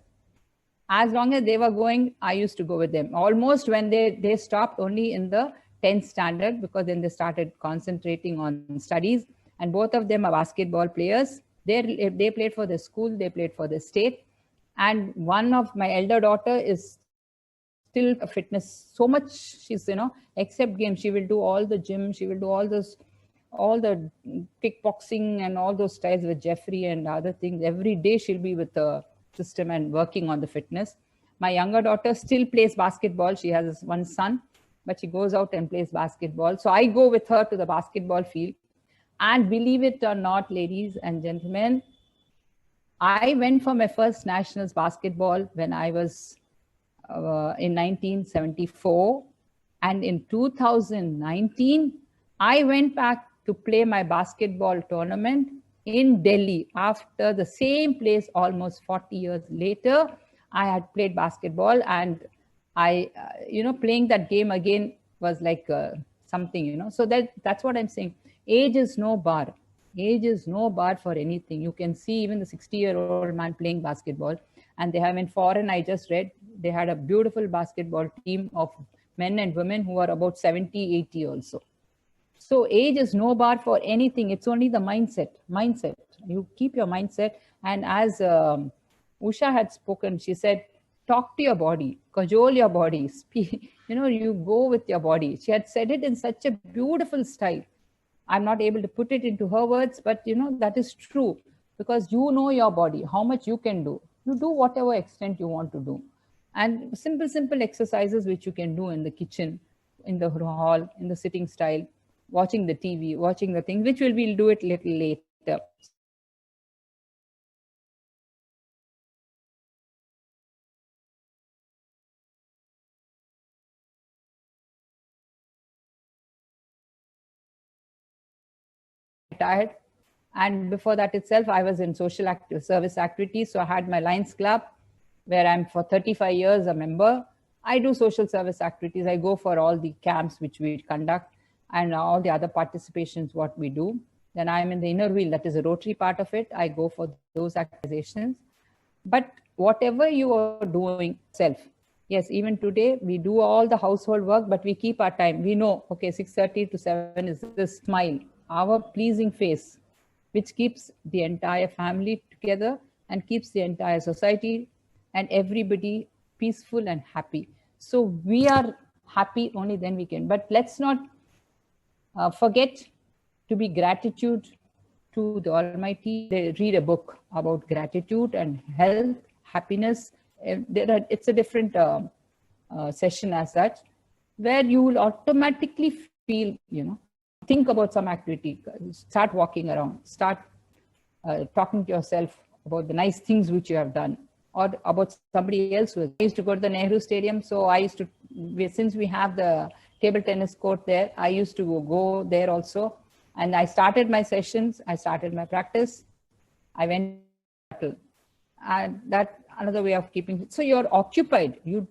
As long as they were going, I used to go with them. Almost when they stopped only in the 10th standard, because then they started concentrating on studies. And both of them are basketball players. They played for the school, they played for the state. And one of my elder daughter is still a fitness so much. She's, except games, she will do all the gym, she will do all the kickboxing and all those styles with Jeffrey and other things. Every day she'll be with the system and working on the fitness. My younger daughter still plays basketball. She has one son, but she goes out and plays basketball. So I go with her to the basketball field. And believe it or not, ladies and gentlemen, I went for my first nationals basketball when I was in 1974. And in 2019, I went back to play my basketball tournament in Delhi. After the same place, almost 40 years later, I had played basketball, and I, playing that game again was like something, So that's what I'm saying. Age is no bar. Age is no bar for anything. You can see even the 60-year-old man playing basketball. And they have in foreign, I just read, they had a beautiful basketball team of men and women who are about 70, 80 also. So age is no bar for anything. It's only the mindset. You keep your mindset. And as Usha had spoken, she said, talk to your body, cajole your body, speak, you go with your body. She had said it in such a beautiful style. I'm not able to put it into her words, but that is true, because you know your body, how much you can do. You do whatever extent you want to do. And simple exercises which you can do in the kitchen, in the hall, in the sitting style, watching the TV, watching the thing, which we'll do it little later. Tired. And before that itself, I was in service activities. So I had my Lions Club, where I'm for 35 years a member. I do social service activities. I go for all the camps which we conduct and all the other participations, what we do. Then I'm in the inner wheel, that is a Rotary part of it. I go for those activities. But whatever you are doing, self. Yes, even today we do all the household work, but we keep our time. We know, okay, 6:30 to 7 is the smile, our pleasing face, which keeps the entire family together and keeps the entire society and everybody peaceful and happy. So we are happy, only then we can. But let's not forget to be gratitude to the Almighty. They read a book about gratitude and health, happiness. It's a different session as such, where you will automatically feel, think about some activity, start walking around, start talking to yourself about the nice things which you have done, or about somebody else. I used to go to the Nehru Stadium, so I used to, since we have the table tennis court there, I used to go there also. And I started my sessions, I started my practice, I went to and that another way of keeping it. So you're occupied, you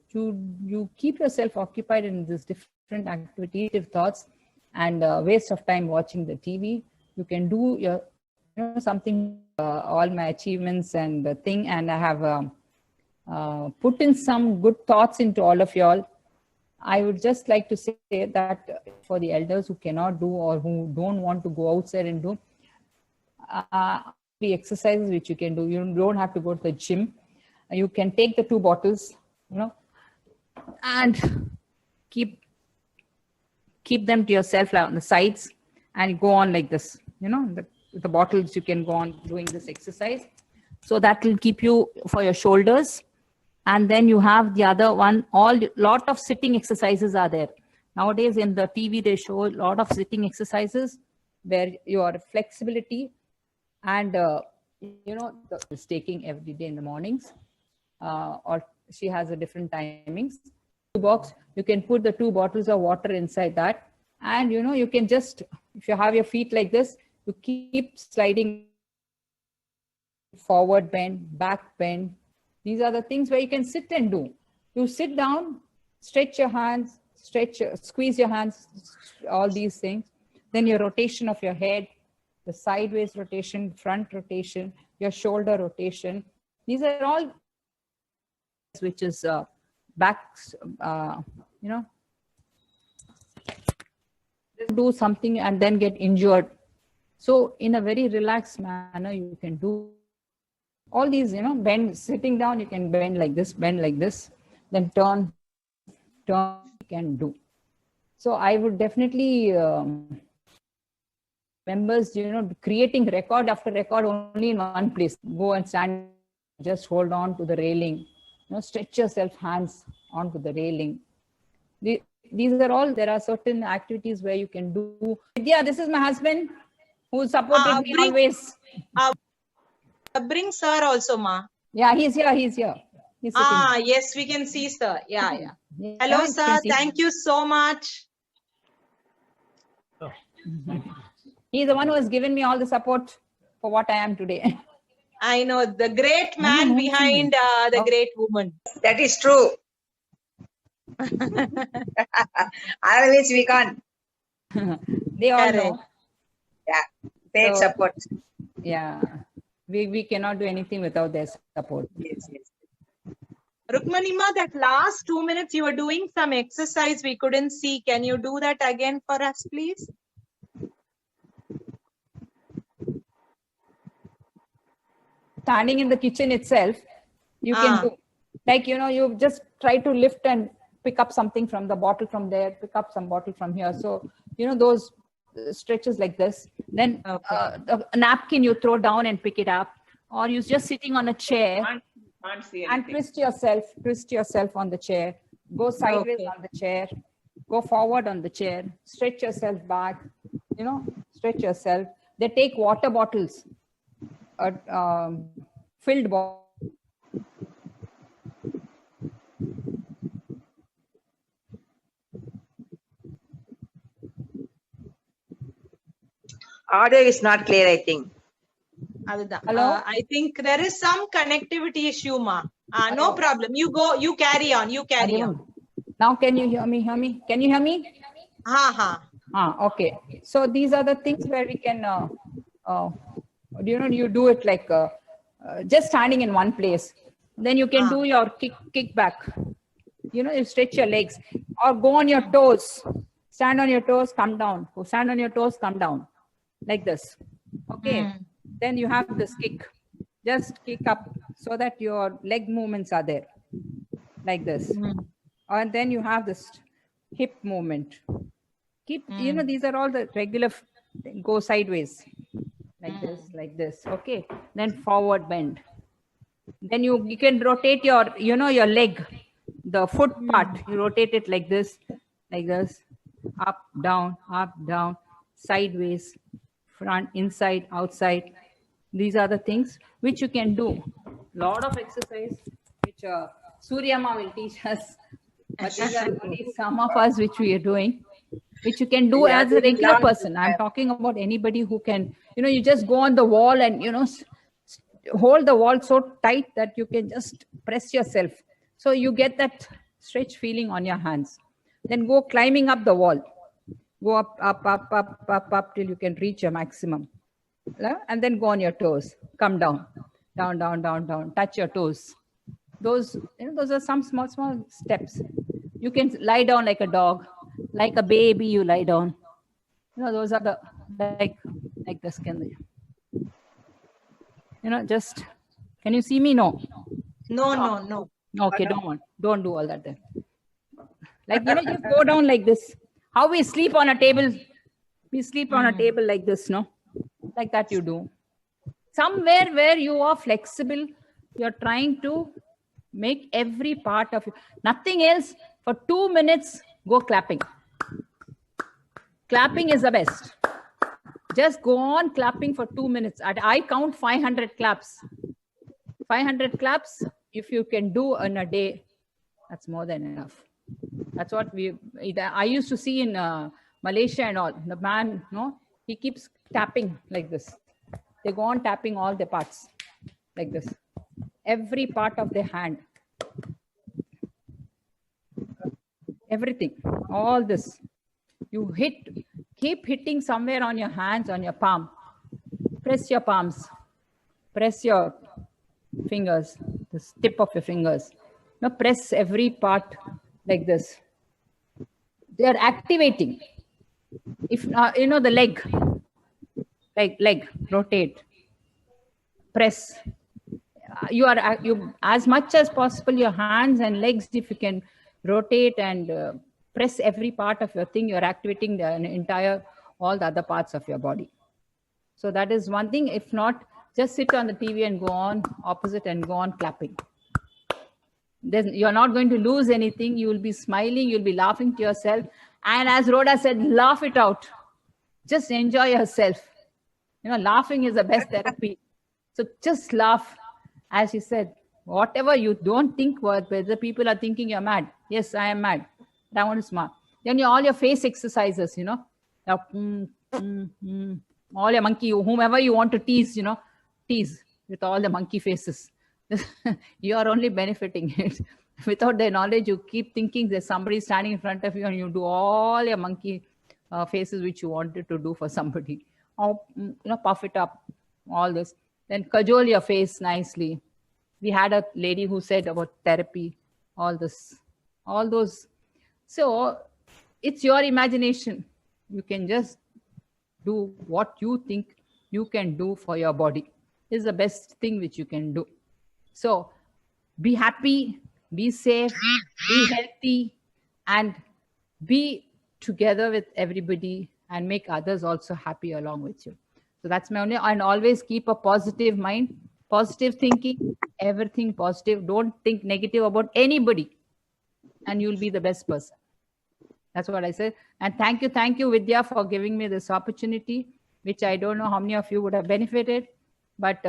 keep yourself occupied in this different activative thoughts, and waste of time watching the TV. You can do your something, all my achievements and the thing, and I have put in some good thoughts into all of y'all. I would just like to say that for the elders who cannot do or who don't want to go outside and do the exercises which you can do, you don't have to go to the gym. You can take the 2 bottles, and keep them to yourself on the sides and go on like this, the bottles, you can go on doing this exercise. So that will keep you for your shoulders. And then you have the other one, lot of sitting exercises are there. Nowadays in the TV, they show a lot of sitting exercises where your flexibility and, is taking every day in the mornings, or she has a different timings. Box, you can put the 2 bottles of water inside that. And, you can just, if you have your feet like this, you keep sliding forward bend, back bend. These are the things where you can sit and do. You sit down, stretch your hands, squeeze your hands, all these things. Then your rotation of your head, the sideways rotation, front rotation, your shoulder rotation. These are all which is back, do something and then get injured. So in a very relaxed manner, you can do all these, bend, sitting down, you can bend like this, then turn, you can do. So I would definitely, members, creating record after record only in one place. Go and stand, just hold on to the railing, stretch yourself hands onto the railing. These are all, there are certain activities where you can do. Vidyaa, this is my husband who supported me always. Bring sir also, ma. Yeah, he's here. He's yes, we can see sir. Yeah. Hello, sir. Thank you so much. Oh. He's the one who has given me all the support for what I am today. I know, the great man behind the great woman. That is true. Otherwise we can't. They all know. Yeah, great support. Yeah. We cannot do anything without their support. Yes. Rukmanima, that last 2 minutes you were doing some exercise we couldn't see. Can you do that again for us, please? Standing in the kitchen itself, you can do, like, you just try to lift and pick up something from the bottle from there, pick up some bottle from here. So, those stretches like this. Then a napkin you throw down and pick it up, or you're just sitting on a chair and twist yourself on the chair. Go sideways on the chair, go forward on the chair, stretch yourself back, stretch yourself. They take water bottles, filled bottle. Audio is not clear, I think. Hello? I think there is some connectivity issue, ma. No problem. You go, you carry on, Now, can you hear me? Can you hear me? Okay. So these are the things where we can, you do it like just standing in one place. Then you can do your kick back. You stretch your legs, or go on your toes. Stand on your toes, come down. Go stand on your toes, come down. Like this. Okay. Then you have this kick. Just kick up so that your leg movements are there. Like this. And then you have this hip movement. Keep, these are all the regular, go sideways. Like this. Okay. Then forward bend. Then you can rotate your, your leg, the foot part. You rotate it like this, up, down, sideways, front, inside, outside. These are the things which you can do. Lot of exercise which Suryama will teach us. But these are only some of us which we are doing, which you can do as a regular person. I'm talking about anybody who can, you just go on the wall and, hold the wall so tight that you can just press yourself. So you get that stretch feeling on your hands. Then go climbing up the wall. Go up till you can reach your maximum. And then go on your toes. Come down. Down. Touch your toes. Those are some small steps. You can lie down like a dog. Like a baby, you lie down. Those are the, like the skin. Just, can you see me? No. No. Okay, don't do all that then. Like, just go down like this. How we sleep on a table. We sleep on a table like this, no? Like that you do. Somewhere where you are flexible, you're trying to make every part of you. Nothing else. For 2 minutes, go clapping. Clapping is the best. Just go on clapping for 2 minutes. I count 500 claps. 500 claps, if you can do in a day, that's more than enough. That's what I used to see in Malaysia and all. The man, he keeps tapping like this. They go on tapping all the parts like this. Every part of the hand. Everything. All this. You keep hitting somewhere on your hands, on your palm. Press your palms. Press your fingers, the tip of your fingers. Now press every part like this. They are activating. If the leg, leg, rotate, press. You as much as possible, your hands and legs, if you can rotate and press every part of your thing, you're activating the all the other parts of your body. So that is one thing. If not, just sit on the TV and go on opposite and go on clapping. You're not going to lose anything. You will be smiling. You'll be laughing to yourself. And as Rhoda said, laugh it out. Just enjoy yourself. Laughing is the best therapy. So just laugh. As she said, whatever you don't think whether people are thinking you're mad. Yes, I am mad. But I want to smile. Then all your face exercises, all your monkey, whomever you want to tease, tease with all the monkey faces. You are only benefiting it. Without their knowledge, you keep thinking there's somebody standing in front of you and you do all your monkey faces which you wanted to do for somebody. Or, puff it up, all this. Then cajole your face nicely. We had a lady who said about therapy, all those. So it's your imagination. You can just do what you think you can do for your body. Is the best thing which you can do. So be happy, be safe, be healthy, and be together with everybody and make others also happy along with you. So that's my only, and always keep a positive mind, positive thinking, everything positive. Don't think negative about anybody, and you'll be the best person. That's what I said. And thank you, Vidya, for giving me this opportunity, which I don't know how many of you would have benefited. But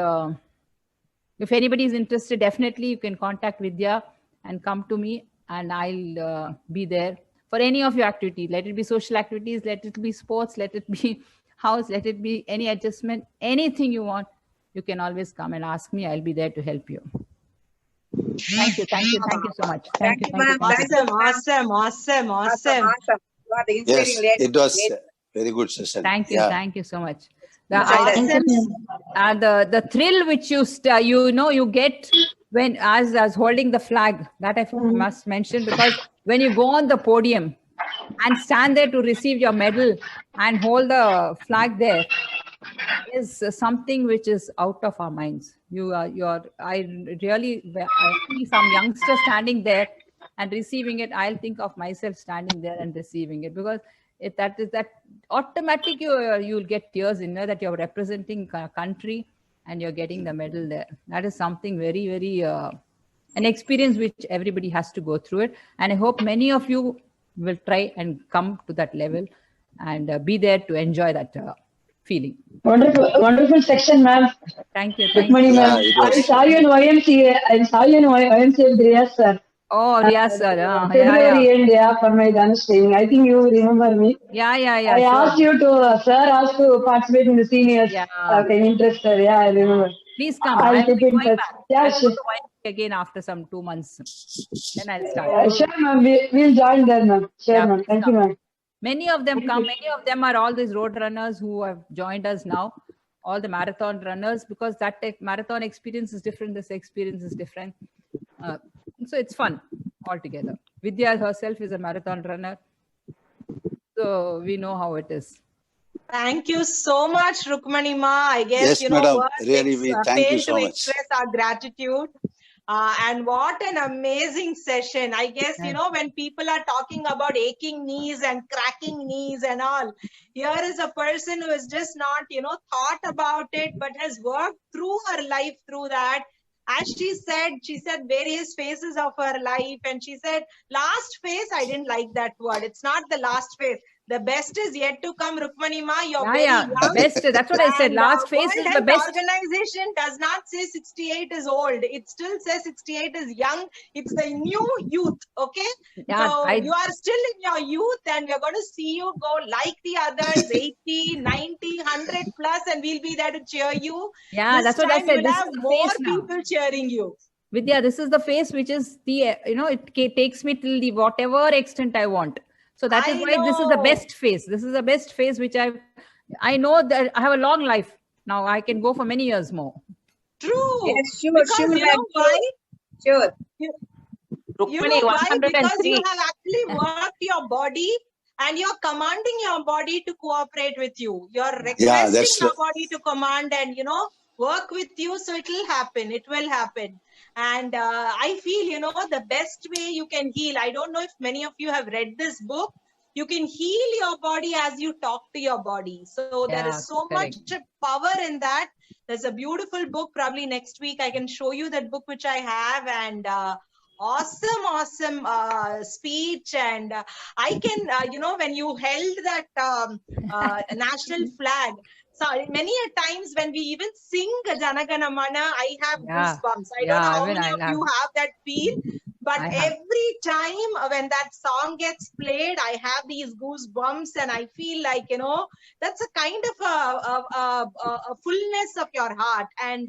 if anybody is interested, definitely you can contact Vidya and come to me, and I'll be there for any of your activities. Let it be social activities, let it be sports, let it be house, let it be any adjustment, anything you want. You can always come and ask me. I'll be there to help you. Thank you so much. Thank you, ma'am. Awesome. You are the inspiring Yes, lady. it was a very good session. Thank you. Yeah. Thank you so much. Awesome. The thrill which you get when as holding the flag, that I must mention, because when you go on the podium and stand there to receive your medal and hold the flag there, is something which is out of our minds. I see some youngster standing there and receiving it. I'll think of myself standing there and receiving it, because that automatic you'll get tears in there, that you're representing a country and you're getting the medal there. That is something very, very an experience which everybody has to go through it. And I hope many of you will try and come to that level and be there to enjoy that feeling. Wonderful section, ma'am. Thank you. Rukmini, ma'am. I saw you in YMCA. With Riyaz, sir. Oh, Riyaz, sir. February end, for my dance training. I think you remember me. Yeah. I asked you to, sir asked to participate in the seniors. Interested. Yeah, I remember. Please come. I'll keep in touch. Yeah, I'll sure. go to again after some 2 months. Then I'll start. Sure, ma'am. We'll join there, ma'am. Sure, ma'am. Thank you, ma'am. Many of them come. Many of them are all these road runners who have joined us now, all the marathon runners, because that marathon experience is different. This experience is different. So it's fun altogether. Vidya herself is a marathon runner, so we know how it is. Thank you so much, Rukmani ma. I guess, Yes, madam. words Really, we thank you fail so to much. express our gratitude. And what an amazing session. I guess, when people are talking about aching knees and cracking knees and all, here is a person who has just not, thought about it, but has worked through her life through that. As she said various phases of her life. And she said, last phase, I didn't like that word. It's not the last phase. The best is yet to come, Rukmani ma. You're very young. The best. That's what I said. Last phase is the best. Organization does not say 68 is old. It still says 68 is young. It's the new youth. Okay. Yeah, so you are still in your youth, and we're going to see you go like the others, 80, 90, 100 plus, and we'll be there to cheer you. Yeah, that's what I said. You'll have more people cheering you. Vidya, this is the phase which is the, it takes me till the whatever extent I want. So that is why this is the best phase. This is the best phase which I know that I have a long life. Now I can go for many years more. True. Yes, sure, because sure. You know why? Sure. Rukmini, why? Because you have actually worked your body, and you're commanding your body to cooperate with you. You're requesting your body to command and, work with you. So it will happen. It will happen. And I feel, the best way you can heal. I don't know if many of you have read this book. You can heal your body as you talk to your body. So there is so much power in that. There's a beautiful book. Probably next week I can show you that book which I have. And awesome speech. And I can, when you held that national flag, so many a times when we even sing Jana Gana Mana, I have goosebumps. I don't know how many of you have that feel, but every time when that song gets played, I have these goosebumps, and I feel like, that's a kind of a fullness of your heart. And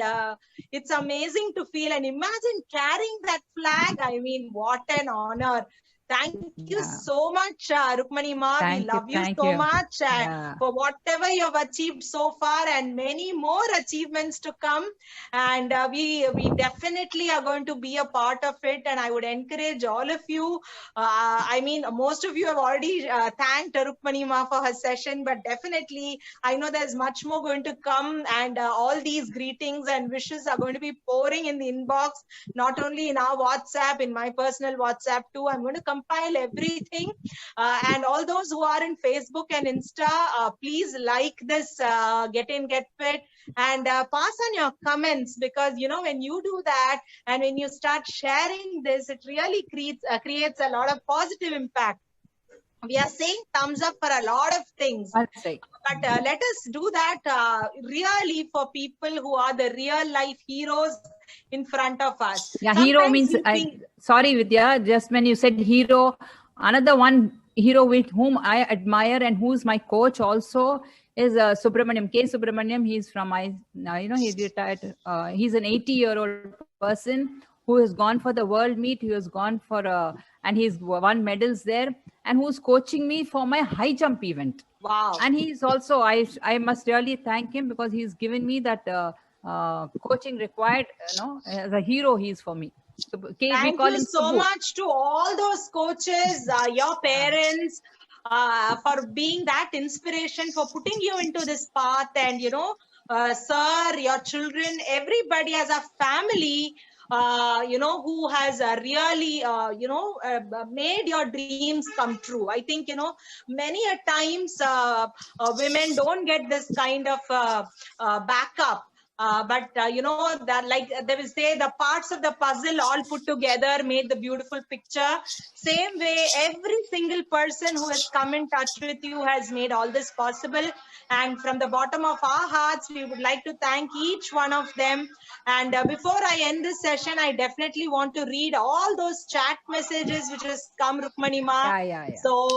it's amazing to feel, and imagine carrying that flag. I mean, what an honor. Thank you so much, Rukmini Ma. We love you so much for whatever you have achieved so far and many more achievements to come. And we definitely are going to be a part of it. And I would encourage all of you. I mean, most of you have already thanked Rukmini Ma for her session, but definitely I know there's much more going to come, and all these greetings and wishes are going to be pouring in the inbox, not only in our WhatsApp, in my personal WhatsApp too. I'm going to compile everything, and all those who are in Facebook and Insta, please like this Get In Get Fit, and pass on your comments, because when you do that and when you start sharing this, it really creates a lot of positive impact. We are saying thumbs up for a lot of things, but let us do that really for people who are the real life heroes in front of us. Yeah, hero means, sorry Vidya, just when you said hero, another one hero with whom I admire and who's my coach also is Subramaniam, K. Subramaniam. He's from he retired. He's an 80-year-old person who has gone for the world meet. He has gone for and he's won medals there, and who's coaching me for my high jump event. Wow. And he's also, I must really thank him, because he's given me that coaching required, as a hero he's for me. So, thank you so much to all those coaches, your parents, for being that inspiration, for putting you into this path, and sir, your children, everybody as a family, who has really, made your dreams come true. I think, many a times women don't get this kind of backup. But that, like they will say, the parts of the puzzle all put together made the beautiful picture. Same way, every single person who has come in touch with you has made all this possible. And from the bottom of our hearts, we would like to thank each one of them. And before I end this session, I definitely want to read all those chat messages which has come, Rukmini Ma. So,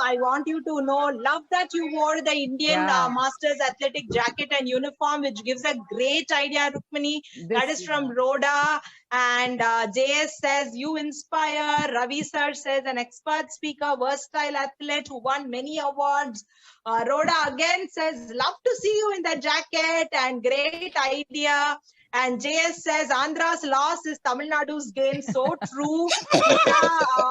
I want you to know, love that you wore the Indian Masters Athletic jacket and uniform, which gives a great idea, Rukmini. That is from Rhoda. And JS says, you inspire. Ravi sir says, an expert speaker, versatile athlete who won many awards. Rhoda again says, love to see you in the jacket and great idea. And JS says, Andhra's loss is Tamil Nadu's gain. So true.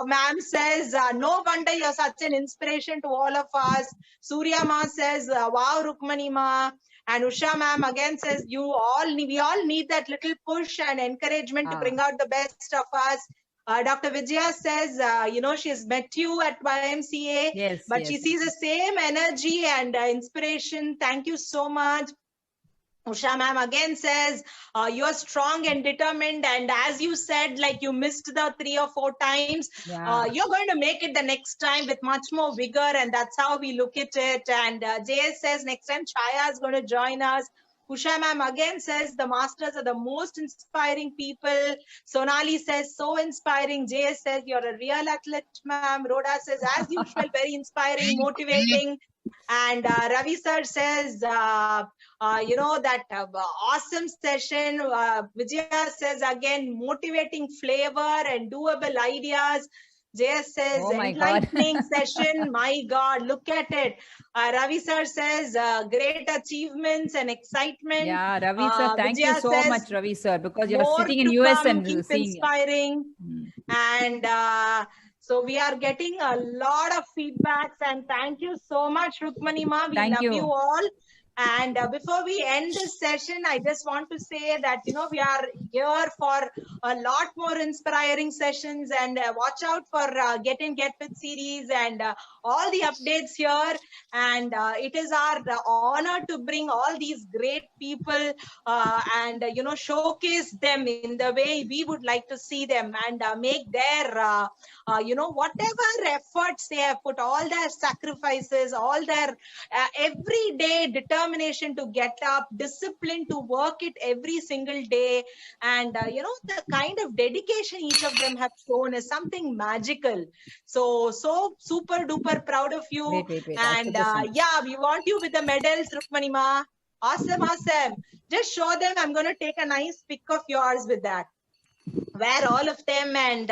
Ma'am says, no wonder you're such an inspiration to all of us. Surya Ma says, wow, Rukmini Ma. And Usha ma'am again says, we all need that little push and encouragement to bring out the best of us. Dr. Vidyaa says, she has met you at YMCA, but she sees the same energy and inspiration. Thank you so much. Usha ma'am again says, you're strong and determined, and as you said, like you missed the 3 or 4 times, you're going to make it the next time with much more vigor, and that's how we look at it. And JS says, next time Chaya is going to join us. Usha ma'am again says, the masters are the most inspiring people. Sonali says, so inspiring. JS says, you're a real athlete, ma'am. Rhoda says, as usual, very inspiring, motivating. And Ravi sir says, that awesome session. Vidya says, again, motivating flavor and doable ideas. JS says, enlightening session. My God, look at it. Ravi sir says, great achievements and excitement. Yeah, Ravi sir, thank you so much, Ravi sir, because you're sitting in US and seeing inspiring. And so we are getting a lot of feedbacks, and thank you so much, Rukmini Ma. We love you all. And before we end this session, I just want to say that, we are here for a lot more inspiring sessions, and watch out for Get In Get Fit series and all the updates here. And it is our honor to bring all these great people and, showcase them in the way we would like to see them, and make their, whatever efforts they have put, all their sacrifices, all their everyday determination to get up, discipline to work it every single day, and the kind of dedication each of them have shown is something magical. So super duper proud of you. Wait. And we want you with the medals, Rukmini Ma. Awesome. Just show them. I'm going to take a nice pic of yours with that. Wear all of them, and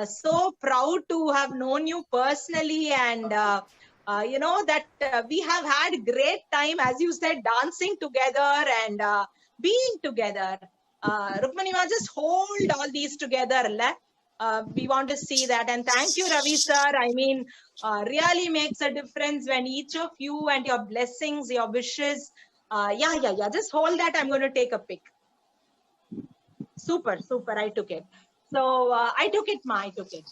So proud to have known you personally, and that we have had great time, as you said, dancing together and being together. Rukmini, just hold all these together. We want to see that. And thank you, Ravi sir. I mean, really makes a difference when each of you and your blessings, your wishes. Yeah. Just hold that. I'm going to take a pic. Super. I took it. So I took it, I took it.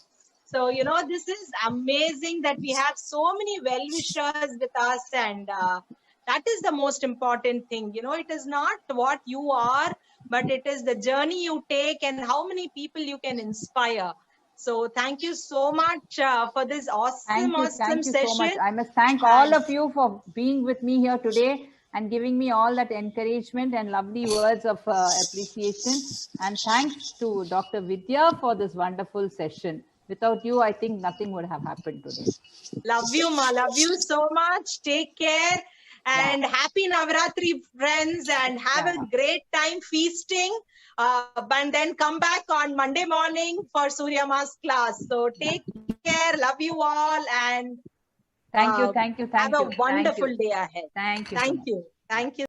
So, this is amazing that we have so many well-wishers with us, and that is the most important thing. It is not what you are, but it is the journey you take and how many people you can inspire. So thank you so much for this awesome thank you session. So much. I must thank all of you for being with me here today and giving me all that encouragement and lovely words of appreciation. And thanks to Dr. Vidyaa for this wonderful session. Without you, I think nothing would have happened today. Love you, Ma. Love you so much. Take care. And happy Navratri, friends. And have a great time feasting. And then come back on Monday morning for Surya Ma's class. So take care. Love you all. And thank you. Have a wonderful day ahead. Thank you. Thank you.